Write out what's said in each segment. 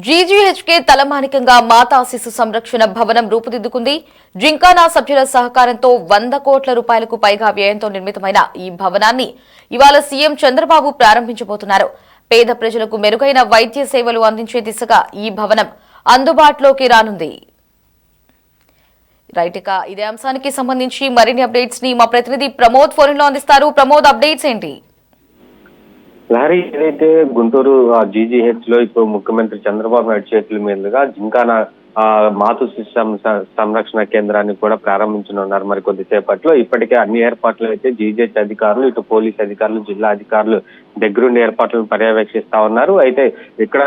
జీజీహెచ్కే తలమానికంగా మాతా శిశు సంరక్షణ భవనం రూపుదిద్దుకుంది. జింకానా సభ్యుల సహకారంతో 100 కోట్ల రూపాయలకు పైగా వ్యయంతో నిర్మితమైన ఈ భవనాన్ని ఇవాళ సీఎం చంద్రబాబు ప్రారంభించబోతున్నారు. పేద ప్రజలకు మెరుగైన వైద్య సేవలు అందించే దిశగా ఈ భవనం అందుబాటులోకి రానుంది. రైట్, ఇక ఇదే అంశానికి సంబంధించి మరిన్ని అప్డేట్స్ ని మా ప్రతినిధి ప్రమోద్ ఫోన్ లో అందిస్తారు. ప్రమోద్, అప్డేట్స్ ఏంటి? లహరి, ఏదైతే గుంటూరు జీజీహెచ్ లో ఇప్పుడు ముఖ్యమంత్రి చంద్రబాబు నాయుడు చేతుల మీదుగా జింకానా మాతృ శిశు సంరక్షణ కేంద్రాన్ని కూడా ప్రారంభించనున్నారు మరి కొద్దిసేపట్లో. ఇప్పటికే అన్ని ఏర్పాట్లు అయితే జీజీహెచ్ అధికారులు, ఇటు పోలీస్ అధికారులు, జిల్లా అధికారులు దగ్గరుండి ఏర్పాట్లను పర్యవేక్షిస్తా ఉన్నారు. అయితే ఇక్కడ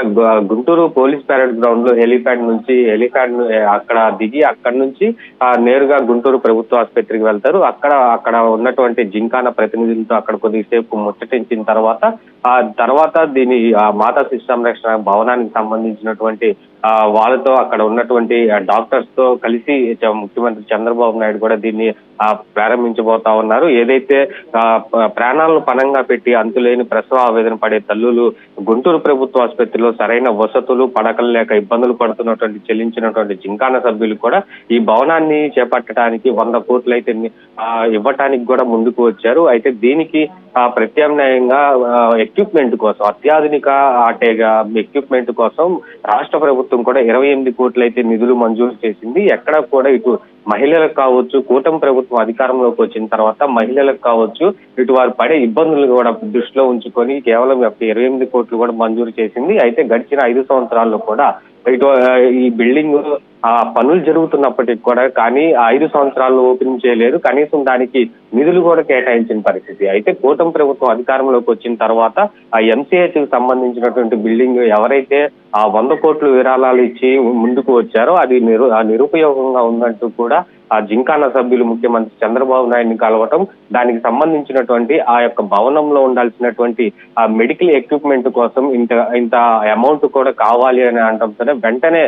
గుంటూరు పోలీస్ ప్యారెడ్ గ్రౌండ్ లో హెలిప్యాడ్ అక్కడ దిగి అక్కడి నుంచి నేరుగా గుంటూరు ప్రభుత్వ ఆసుపత్రికి వెళ్తారు. అక్కడ ఉన్నటువంటి జింకానా ప్రతినిధులతో అక్కడ కొద్దిసేపు ముచ్చటించిన తర్వాత దీని మాతా శిశు సంరక్షణ భవనానికి సంబంధించినటువంటి వాళ్ళతో అక్కడ ఉన్నటువంటి డాక్టర్స్ తో కలిసి ముఖ్యమంత్రి చంద్రబాబు నాయుడు కూడా దీన్ని ప్రారంభించబోతా ఉన్నారు. ఏదైతే ప్రాణాలను పణంగా పెట్టి అంతులేని ప్రసవ ఆవేదన పడే తల్లులు గుంటూరు ప్రభుత్వ ఆసుపత్రిలో సరైన వసతులు, పడకలు లేక ఇబ్బందులు పడుతున్నటువంటి చెల్లించినటువంటి జింకానా సభ్యులు కూడా ఈ భవనాన్ని చేపట్టడానికి 100 కోట్లు అయితే ఇవ్వటానికి కూడా ముందుకు వచ్చారు. అయితే దీనికి ప్రత్యామ్నాయంగా ఎక్విప్మెంట్ కోసం, అత్యాధునిక ఎక్విప్మెంట్ కోసం రాష్ట్ర ప్రభుత్వం కూడా 28 కోట్లు అయితే నిధులు మంజూరు చేసింది. ఎక్కడ కూడా ఇటు మహిళలకు కావచ్చు, కూటమి ప్రభుత్వం అధికారంలోకి వచ్చిన తర్వాత మహిళలకు కావచ్చు, ఇటు వారు పడే ఇబ్బందులు కూడా దృష్టిలో ఉంచుకొని కేవలం 28 కోట్లు కూడా మంజూరు చేసింది. అయితే గడిచిన 5 సంవత్సరాల్లో కూడా ఇటు ఈ బిల్డింగ్ పనులు జరుగుతున్నప్పటికీ కూడా కానీ 5 సంవత్సరాలు ఓపెన్ చేయలేదు. కనీసం దానికి నిధులు కూడా కేటాయించిన పరిస్థితి. అయితే కూటమి ప్రభుత్వం అధికారంలోకి వచ్చిన తర్వాత ఆ ఎంసీహెచ్ కి సంబంధించినటువంటి బిల్డింగ్ ఎవరైతే 100 కోట్లు విరాళాలు ఇచ్చి ముందుకు వచ్చారో అది నిరుపయోగంగా ఉందంటూ కూడా ఆ జింకానా సభ్యులు ముఖ్యమంత్రి చంద్రబాబు నాయుడిని కలవటం, దానికి సంబంధించినటువంటి ఆ యొక్క భవనంలో ఉండాల్సినటువంటి ఆ మెడికల్ ఎక్విప్మెంట్ కోసం ఇంత అమౌంట్ కూడా కావాలి అని అనడంతోనే వెంటనే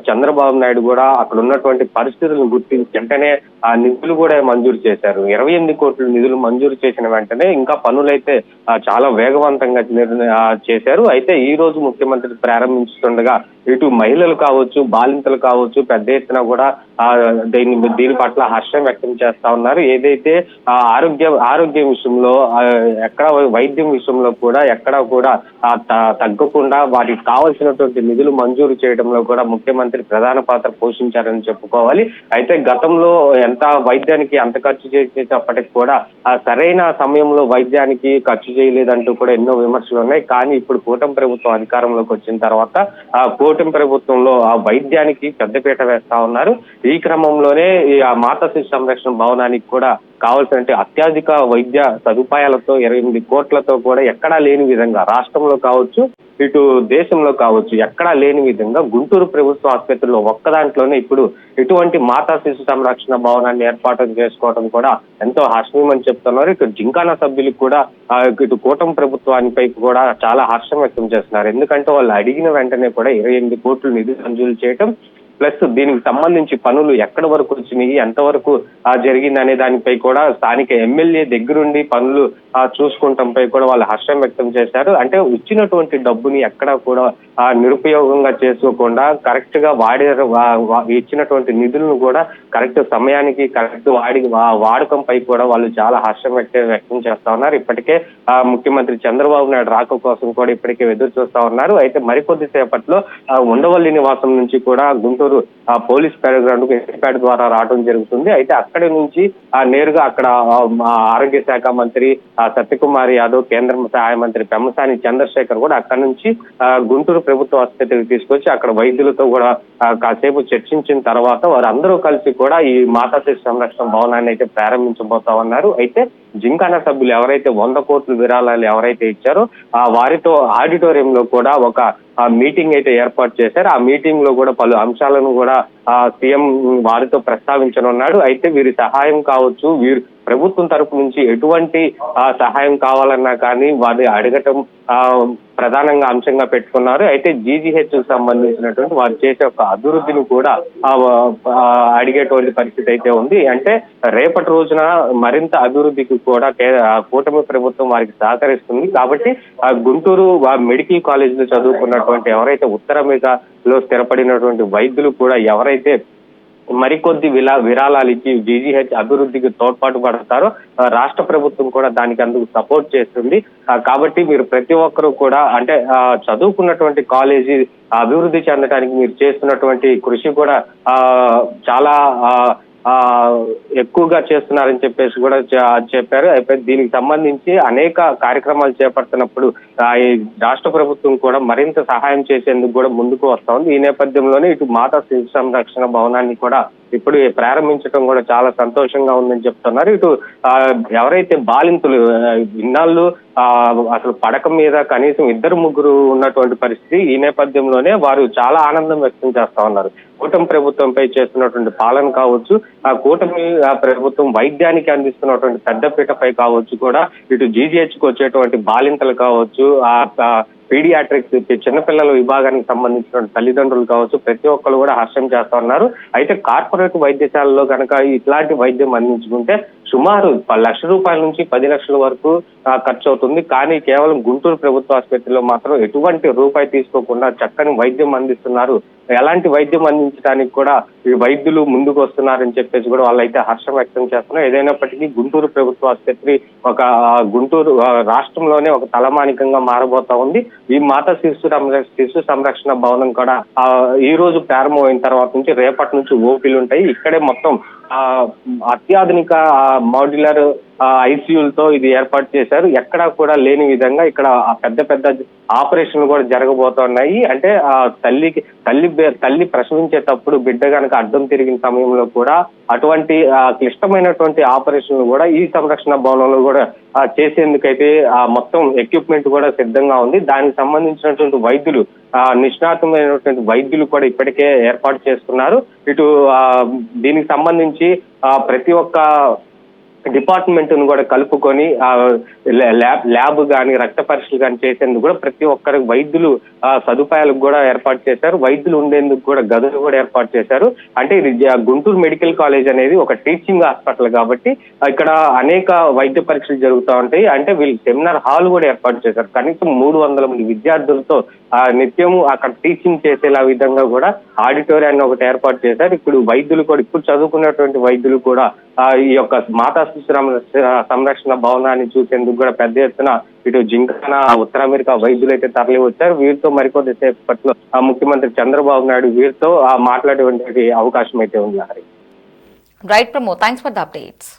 చంద్రబాబు నాయుడు కూడా అక్కడ ఉన్నటువంటి పరిస్థితులను గుర్తించి వెంటనే ఆ నిధులు కూడా మంజూరు చేశారు. 28 కోట్ల నిధులు మంజూరు చేసిన వెంటనే ఇంకా పనులైతే చాలా వేగవంతంగా చేశారు. అయితే ఈ రోజు ముఖ్యమంత్రి ప్రారంభించుతుండగా ఇటు మహిళలు కావచ్చు, బాలింతలు కావచ్చు పెద్ద ఎత్తున కూడా దీని పట్ల హర్షం వ్యక్తం చేస్తా ఉన్నారు. ఏదైతే ఆరోగ్యం విషయంలో ఎక్కడ వైద్యం విషయంలో కూడా ఎక్కడా కూడా తగ్గకుండా వాటికి కావాల్సినటువంటి నిధులు మంజూరు చేయడంలో కూడా ముఖ్యమంత్రి ప్రధాన పాత్ర పోషించారని చెప్పుకోవాలి. అయితే గతంలో ఎంత వైద్యానికి అంత ఖర్చు చేసేటప్పటికి కూడా సరైన సమయంలో వైద్యానికి ఖర్చు చేయలేదంటూ కూడా ఎన్నో విమర్శలు ఉన్నాయి. కానీ ఇప్పుడు కూటమి ప్రభుత్వం అధికారంలోకి వచ్చిన తర్వాత కూటమి ప్రభుత్వంలో ఆ వైద్యానికి పెద్దపీట వేస్తా ఉన్నారు. ఈ క్రమంలోనే ఆ మాతా శిశు సంరక్షణ భవనానికి కూడా కావాల్సిన అత్యాధిక వైద్య సదుపాయాలతో 28 కోట్లతో కూడా ఎక్కడా లేని విధంగా రాష్ట్రంలో కావచ్చు, ఇటు దేశంలో కావచ్చు ఎక్కడా లేని విధంగా గుంటూరు ప్రభుత్వ ఆసుపత్రిలో ఒక్కదాంట్లోనే ఇప్పుడు ఇటువంటి మాతా శిశు సంరక్షణ భవనాన్ని ఏర్పాటు చేసుకోవడం కూడా ఎంతో హర్షణీయమని చెప్తున్నారు. ఇటు జింకానా సభ్యులకు కూడా ఇటు కూటమి ప్రభుత్వానిపై కూడా చాలా హర్షం వ్యక్తం చేస్తున్నారు. ఎందుకంటే వాళ్ళు అడిగిన వెంటనే కూడా 28 కోట్లు నిధులు మంజూరు చేయటం, ప్లస్ దీనికి సంబంధించి పనులు ఎక్కడి వరకు వచ్చినాయి, ఎంతవరకు జరిగింది అనే దానిపై కూడా స్థానిక ఎమ్మెల్యే దగ్గరుండి పనులు చూసుకుంటంపై కూడా వాళ్ళు హర్షం వ్యక్తం చేశారు. అంటే ఇచ్చినటువంటి డబ్బుని ఎక్కడా కూడా నిరుపయోగంగా చేసుకోకుండా కరెక్ట్ గా ఇచ్చినటువంటి నిధులను కూడా కరెక్ట్ సమయానికి కరెక్ట్ వాడకంపై కూడా వాళ్ళు చాలా హర్షం వ్యక్తం చేస్తా ఉన్నారు. ఇప్పటికే ముఖ్యమంత్రి చంద్రబాబు నాయుడు రాక కోసం కూడా ఇప్పటికే ఎదురు చూస్తా ఉన్నారు. అయితే మరికొద్ది సేపట్లో ఉండవల్లి నివాసం నుంచి కూడా గుంటూరు పోలీస్ ప్యాడ్ ద్వారా రావడం జరుగుతుంది. అయితే అక్కడి నుంచి నేరుగా అక్కడ ఆరోగ్య శాఖ మంత్రి సత్యకుమార్ యాదవ్, కేంద్ర సహాయ మంత్రి పెమ్మసాని చంద్రశేఖర్ కూడా అక్కడి నుంచి గుంటూరు ప్రభుత్వ ఆసుపత్రికి తీసుకొచ్చి అక్కడ వైద్యులతో కూడా కాసేపు చర్చించిన తర్వాత వారందరూ కలిసి కూడా ఈ మాతా శిశు సంరక్షణ భవనాన్ని అయితే ప్రారంభించబోతా ఉన్నారు. అయితే జింకానా సభ్యులు ఎవరైతే 100 కోట్ల విరాళాలు ఎవరైతే ఇచ్చారో వారితో ఆడిటోరియంలో కూడా ఒక మీటింగ్ అయితే ఏర్పాటు చేశారు. ఆ మీటింగ్ లో కూడా పలు అంశాలను కూడా సీఎం వారితో ప్రస్తావించనున్నాడు. అయితే వీరి సహాయం కావచ్చు, ప్రభుత్వం తరపు నుంచి ఎటువంటి సహాయం కావాలన్నా కానీ వారిని అడగటం ప్రధానంగా అంశంగా పెట్టుకున్నారు. అయితే జీజీహెచ్ సంబంధించినటువంటి వారు చేసే ఒక అభివృద్ధిని కూడా అడిగేటువంటి పరిస్థితి అయితే ఉంది. అంటే రేపటి రోజున మరింత అభివృద్ధికి కూడా కూటమి ప్రభుత్వం వారికి సహకరిస్తుంది. కాబట్టి గుంటూరు మెడికల్ కాలేజ్ లో చదువుకున్నటువంటి ఎవరైతే ఉత్తర అమెరికాలో స్థిరపడినటువంటి వైద్యులు కూడా ఎవరైతే మరికొద్ది విరాళాలు ఇచ్చి జీజీహెచ్ అభివృద్ధికి తోడ్పాటు పడతారో రాష్ట్ర ప్రభుత్వం కూడా దానికి అందుకు సపోర్ట్ చేస్తుంది. కాబట్టి మీరు ప్రతి ఒక్కరూ కూడా అంటే చదువుకున్నటువంటి కాలేజీ అభివృద్ధి చెందడానికి మీరు చేస్తున్నటువంటి కృషి కూడా చాలా ఎక్కువగా చేస్తున్నారని చెప్పేసి కూడా చెప్పారు. అయితే దీనికి సంబంధించి అనేక కార్యక్రమాలు చేపడుతున్నప్పుడు ఈ రాష్ట్ర ప్రభుత్వం కూడా మరింత సహాయం చేసేందుకు కూడా ముందుకు వస్తా ఉంది. ఈ నేపథ్యంలోనే ఇటు మాతా శిశు సంరక్షణ భవనాన్ని కూడా ఇప్పుడు ప్రారంభించడం కూడా చాలా సంతోషంగా ఉందని చెప్తున్నారు. ఇటు ఎవరైతే బాలింతలు ఇన్నాళ్ళు అసలు పడక మీద కనీసం 2-3 ఉన్నటువంటి పరిస్థితి, ఈ నేపథ్యంలోనే వారు చాలా ఆనందం వ్యక్తం చేస్తా ఉన్నారు. కూటమి ప్రభుత్వంపై చేస్తున్నటువంటి పాలన కావచ్చు, ఆ కూటమి ప్రభుత్వం వైద్యానికి అందిస్తున్నటువంటి పెద్దపీటపై కావచ్చు కూడా, ఇటు జీజీహెచ్ కు వచ్చేటువంటి బాలింతలు కావచ్చు, పీడియాట్రిక్స్ చిన్నపిల్లల విభాగానికి సంబంధించిన తల్లిదండ్రులు కావచ్చు, ప్రతి ఒక్కరు కూడా హర్షం చేస్తా ఉన్నారు. అయితే కార్పొరేట్ వైద్యశాలలో కనుక ఇట్లాంటి వైద్యం అందించుకుంటే సుమారు 1 లక్ష రూపాయల నుంచి 10 లక్షల వరకు ఖర్చు అవుతుంది. కానీ కేవలం గుంటూరు ప్రభుత్వ ఆసుపత్రిలో మాత్రం ఎటువంటి రూపాయి తీసుకోకుండా చక్కని వైద్యం అందిస్తున్నారు. ఎలాంటి వైద్యం అందించడానికి కూడా ఈ వైద్యులు ముందుకు వస్తున్నారని చెప్పేసి కూడా వాళ్ళైతే హర్షం వ్యక్తం చేస్తున్నారు. ఏదైనప్పటికీ గుంటూరు ప్రభుత్వ ఆసుపత్రి ఒక గుంటూరు రాష్ట్రంలోనే ఒక తలమానికంగా మారబోతా ఉంది. ఈ మాతా శిశు సంరక్షణ భవనం కూడా ఈ రోజు ప్రారంభమైన తర్వాత నుంచి రేపటి నుంచి ఓపీలు ఉంటాయి. ఇక్కడే మొత్తం అత్యాధునిక మాడ్యులర్ ఐసీయూలతో ఇది ఏర్పాటు చేశారు. ఎక్కడా కూడా లేని విధంగా ఇక్కడ పెద్ద పెద్ద ఆపరేషన్లు కూడా జరగబోతున్నాయి. అంటే తల్లి ప్రసవించేటప్పుడు బిడ్డ కనుక అడ్డం తిరిగిన సమయంలో కూడా అటువంటి క్లిష్టమైనటువంటి ఆపరేషన్లు కూడా ఈ సంరక్షణ భవనంలో కూడా చేసేందుకైతే మొత్తం ఎక్విప్మెంట్ కూడా సిద్ధంగా ఉంది. దానికి సంబంధించినటువంటి వైద్యులు నిష్ణాతమైనటువంటి వైద్యులు కూడా ఇప్పటికే ఏర్పాటు చేస్తున్నారు. ఇటు దీనికి సంబంధించి ప్రతి ఒక్క డిపార్ట్మెంట్ ను కూడా కలుపుకొని ల్యాబ్ కానీ రక్త పరీక్షలు కానీ చేసేందుకు కూడా ప్రతి ఒక్కరికి వైద్యులు సదుపాయాలకు కూడా ఏర్పాటు చేశారు. వైద్యులు ఉండేందుకు కూడా గదులు కూడా ఏర్పాటు చేశారు. అంటే ఇది గుంటూరు మెడికల్ కాలేజ్ అనేది ఒక టీచింగ్ హాస్పిటల్ కాబట్టి ఇక్కడ అనేక వైద్య పరీక్షలు జరుగుతూ ఉంటాయి. అంటే వీళ్ళు సెమినార్ హాల్ కూడా ఏర్పాటు చేశారు. కనీసం 300 మంది విద్యార్థులతో నిత్యము అక్కడ టీచింగ్ చేసేలా విధంగా కూడా ఆడిటోరియాన్ని ఒకటి ఏర్పాటు చేశారు. ఇప్పుడు వైద్యులు కూడా ఇప్పుడు చదువుకున్నటువంటి వైద్యులు కూడా ఈ యొక్క మాతా శిశు సంరక్షణ భవనాన్ని చూసేందుకు కూడా పెద్ద ఎత్తున ఇటు జింకానా ఉత్తర అమెరికా వైద్యులు అయితే తరలి వచ్చారు. వీరితో మరికొద్ది సేపట్లో ముఖ్యమంత్రి చంద్రబాబు నాయుడు వీరితో మాట్లాడేటువంటి అవకాశం అయితే ఉంది. Right Pramod, thanks for the updates.